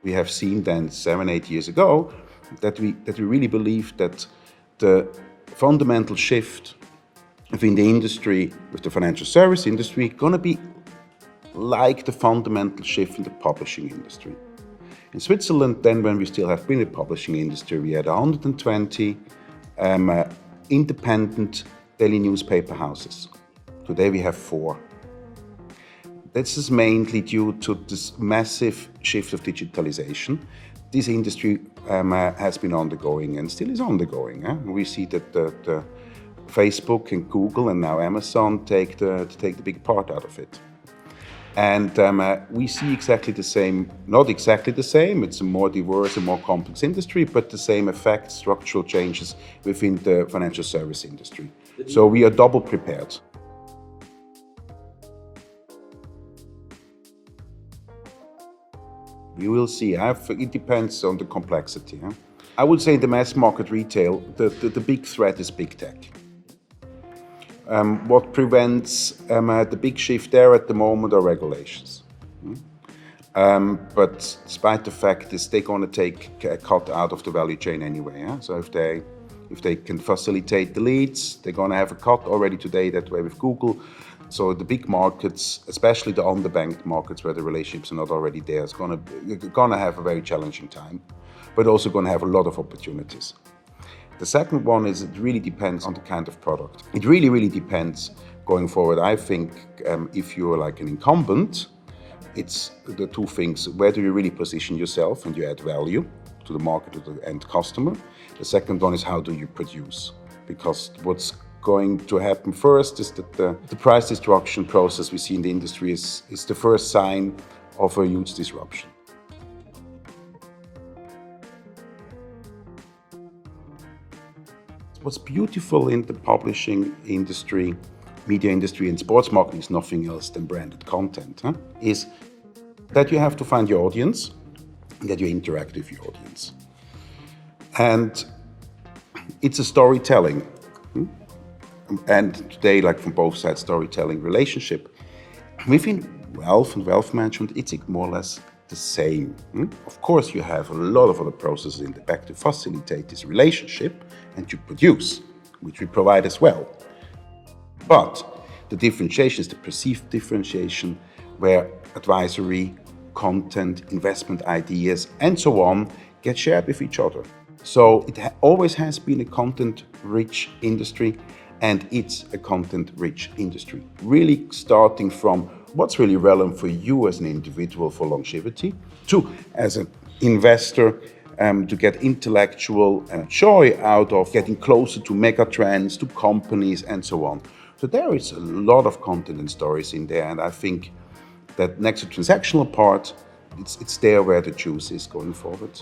We have seen then 7-8 years ago that we really believe that the fundamental shift within the industry, with the financial service industry, going to be like the fundamental shift in the publishing industry. In Switzerland, then, when we still have been in the publishing industry, we had 120 independent daily newspaper houses. Today we have 4. This is mainly due to this massive shift of digitalization. This industry has been undergoing and still is undergoing. We see that the Facebook and Google and now Amazon take the big part out of it. And we see exactly the same, not exactly the same, it's a more diverse and more complex industry, but the same effects, structural changes within the financial service industry. So we are double prepared. We will see. It depends on the complexity. I would say in the mass market retail, the big threat is big tech. What prevents the big shift there at the moment are regulations. But despite the fact is they're going to take a cut out of the value chain anyway. So if they can facilitate the leads, they're going to have a cut already today that way with Google. So the big markets, especially the underbanked markets where the relationships are not already there, is going to have a very challenging time, but also going to have a lot of opportunities. The second one is it really depends on the kind of product. It really, really depends going forward. I think if you're like an incumbent, it's the two things. Where do you really position yourself and you add value to the market, to the end customer? The second one is how do you produce? Because what's going to happen first is that the price destruction process we see in the industry is the first sign of a huge disruption. What's beautiful in the publishing industry, media industry, and sports marketing is nothing else than branded content, is that you have to find your audience, and that you interact with your audience. And it's a storytelling. And today, like from both sides, storytelling relationship. Within wealth and wealth management, it's more or less the same. Of course, you have a lot of other processes in the back to facilitate this relationship and to produce, which we provide as well. But the differentiation is the perceived differentiation where advisory, content, investment ideas, and so on get shared with each other. So it always has been a content-rich industry, and it's a content-rich industry. Really starting from what's really relevant for you as an individual for longevity, to as an investor to get intellectual joy out of getting closer to mega trends, to companies, and so on. So there is a lot of content and stories in there, and I think that next to transactional part, it's there where the juice is going forward.